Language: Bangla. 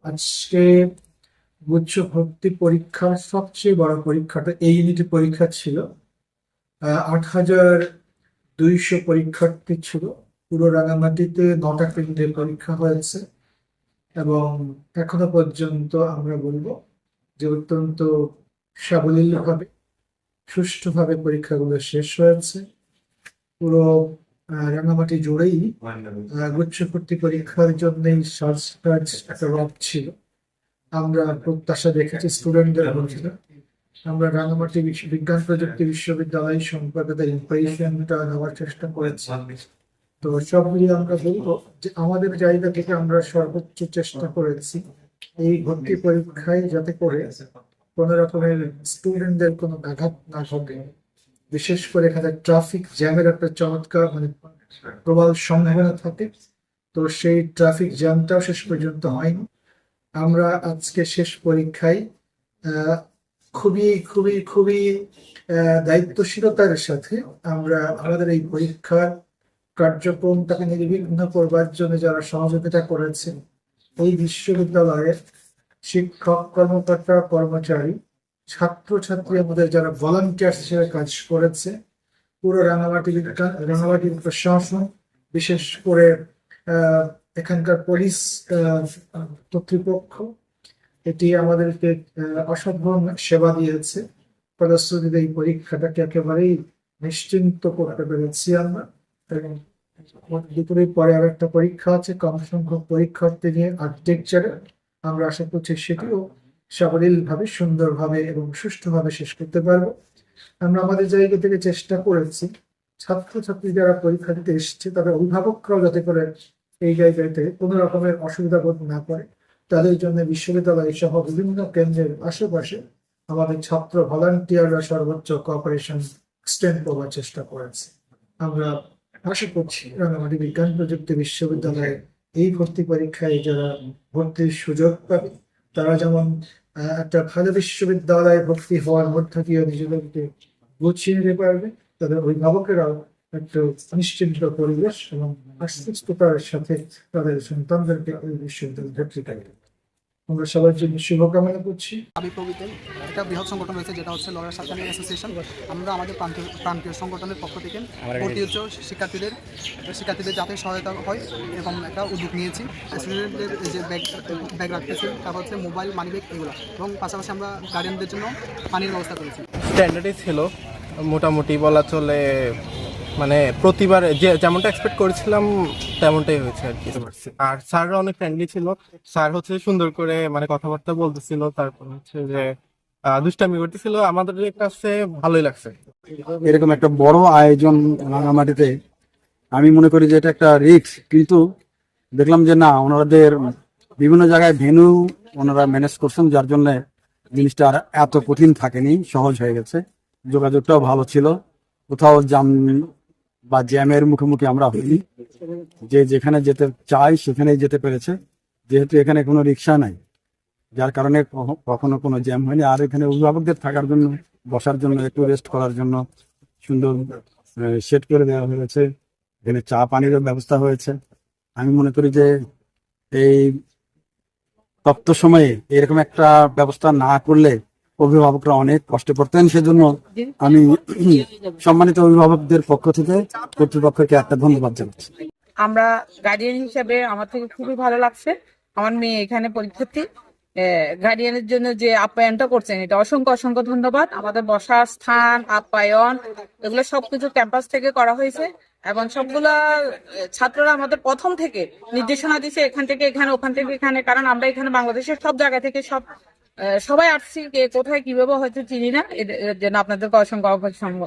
আজকে গুচ্ছ ভর্তি পরীক্ষার সবচেয়ে বড় পরীক্ষাটা এই ইউনিটের পরীক্ষা ছিল। ৮,২০০ পরীক্ষার্থী ছিল। পুরো রাঙামাটিতে ৯টা কেন্দ্রে পরীক্ষা হয়েছে এবং এখনো পর্যন্ত আমরা বলবো যে অত্যন্ত সাবলীলভাবে সুষ্ঠুভাবে পরীক্ষাগুলো শেষ হয়েছে। পুরো রাঙামাটি জুড়েই গুচ্ছ ভর্তি পরীক্ষার জন্যই সার্চ একটা রব ছিল। আমরা প্রত্যাশা দেখেছি স্টুডেন্টদের মধ্যে। আমরা রাঙামাটি বিজ্ঞান প্রযুক্তি বিশ্ববিদ্যালয় সম্পর্কে ইনফরমেশনটা নেওয়ার চেষ্টা করেছি। তো সব মিলিয়ে আমরা বলবো যে আমাদের জায়গা থেকে আমরা সর্বোচ্চ চেষ্টা করেছি এই ভর্তি পরীক্ষায় যাতে করে কোনো রকমের স্টুডেন্টদের কোনো আঘাত না ঘটে। বিশেষ করে এখানে ট্রাফিক জ্যামের একটা চমৎকার প্রবল সম্ভাবনা থাকে। তো সেই ট্রাফিক জ্যামটাও শেষ পর্যন্ত হয়নি। আমরা আজকে শেষ পরীক্ষায় খুবই খুবই খুবই দায়িত্বশীলতার সাথে আমরা আমাদের এই পরীক্ষার কার্যক্রমটাকে নির্বিঘ্ন করবার জন্য যারা সহযোগিতা করেছেন এই বিশ্ববিদ্যালয়ের শিক্ষক, কর্মকর্তা, কর্মচারী, ছাত্রছাত্রী, আমাদের যারা ভলান্টিয়ার্স হিসেবে কাজ করেছে, পুরো রাঙামাটি প্রশাসন, বিশেষ করে এখানকার পুলিশ কর্তৃপক্ষ, এটি আমাদেরকে অসাধারণ সেবা দিয়েছে। ফলশ্রুতিতে এই পরীক্ষাটাকে একেবারেই নিশ্চিন্ত করতে পেরেছি আমরা। এবং দুপুরের পরে আর একটা পরীক্ষা আছে কম সংখ্যক পরীক্ষার্থী নিয়ে আর্কিটেকচারে। আমরা আশা করছি সেটিও সাবলীলভাবে, সুন্দরভাবে এবং সুষ্ঠুভাবে শেষ করতে পারবো। আমরা আমাদের জায়গা থেকে চেষ্টা করেছি ছাত্রছাত্রী যারা পরীক্ষা দিতে এসছে তাদের অভিভাবকরাও যাতে করে এই জায়গাতে কোনো রকমের অসুবিধা বোধ না করে, তাদের জন্য বিশ্ববিদ্যালয় সহ বিভিন্ন কেন্দ্রের আশেপাশে আমাদের ছাত্র ভলান্টিয়াররা সর্বোচ্চ কোঅপারেশন এক্সটেন্ড করার চেষ্টা করেছে। আমরা আশা করছি রাঙামাটি বিজ্ঞান প্রযুক্তি বিশ্ববিদ্যালয়ে এই ভর্তি পরীক্ষায় যারা ভর্তির সুযোগ পাবে তারা যেমন একটা ভালো বিশ্ববিদ্যালয়ে ভর্তি হওয়ার মধ্য দিয়ে নিজেদেরকে গুছিয়ে নিতে পারবে, তাদের অভিভাবকেরাও একটা নিশ্চিন্ত পরিবেশ এবং আশ্বস্ততার সাথে তাদের সন্তানদেরকে এই বিশ্ববিদ্যালয়ে ভর্তি থাকবে। আমরা সবার জন্য শুভকামনা করছি। একটা বৃহৎ সংগঠন রয়েছে যেটা হচ্ছে লয়ার সার্কেল অ্যাসোসিয়েশন। আমরা আমাদের প্রান্তীয় সংগঠনের পক্ষ থেকে ভর্তি উচ্চ শিক্ষার্থীদের যাতে সহায়তা হয় এরকম একটা উদ্যোগ নিয়েছি। স্টুডেন্টদের যে ব্যাগ রাখতেছি, তারপর হচ্ছে মোবাইল, মানি ব্যাগ, এগুলো, এবং পাশাপাশি আমরা গার্ডিয়ানদের জন্য পানির ব্যবস্থা করেছি। স্ট্যান্ডার্ডই ছিল মোটামুটি বলা চলে, মানে প্রতিবার যেমনটা এক্সপেক্ট করেছিলাম তেমনটাই হয়েছে আর কি। আর স্যাররা অনেক ফ্রেন্ডলি ছিল। স্যার হচ্ছে সুন্দর করে মানে কথাবার্তা বলতেছিল, তারপর হচ্ছে যে দুষ্টামি করতেছিল, আমাদের কাছে ভালোই লাগছে। এরকম একটা বড় আয়োজন রাঙামাটিতে আমি মনে করি যে এটা একটা রিস্ক, কিন্তু দেখলাম যে না, ওনাদের বিভিন্ন জায়গায় ভেন্যু ওনারা ম্যানেজ করছেন, যার জন্য জিনিসটা আর এত কঠিন থাকেনি, সহজ হয়ে গেছে। যোগাযোগটাও ভালো ছিল, কোথাও জাম বা জ্যামের মুখোমুখি আমরা হইনি। যে যেখানে যেতে চাই সেখানেই যেতে পেরেছে, যেহেতু এখানে কোনো রিক্সা নাই, যার কারণে কখনো কোনো জ্যাম হয়নি। আর এখানে অভিভাবকদের থাকার জন্য, বসার জন্য, একটু রেস্ট করার জন্য সুন্দর সেট করে দেওয়া হয়েছে। এখানে চা পানিরও ব্যবস্থা হয়েছে। আমি মনে করি যে এই তপ্ত সময়ে এরকম একটা ব্যবস্থা না করলে অভিভাবকরা অনেক কষ্টে পড়তেন। সেজন্য আমি সম্মানিত অভিভাবকদের পক্ষ থেকে কর্তৃপক্ষকে একটা ধন্যবাদ জানাচ্ছি। আমরা গার্ডিয়ান হিসেবে আমার থেকে খুবই ভালো লাগছে। আমার মেয়ে এখানে পরীক্ষার্থী, গার্ডিয়ানের জন্য যে আপ্যায়নটা করছেন এটা অসংখ্য অসংখ্য ধন্যবাদ। আমাদের বসার স্থান, আপ্যায়ন, এগুলো সবকিছু ক্যাম্পাস থেকে করা হয়েছে এবং সবগুলা ছাত্ররা আমাদের প্রথম থেকে নির্দেশনা দিচ্ছে এখান থেকে এখানে, ওখান থেকে এখানে, কারণ আমরা এখানে বাংলাদেশের সব জায়গা থেকে সবাই আসছি, কে কোথায় কিভাবে হয়তো চিনি না, এর জন্য আপনাদেরকে অসংখ্য অসংখ্য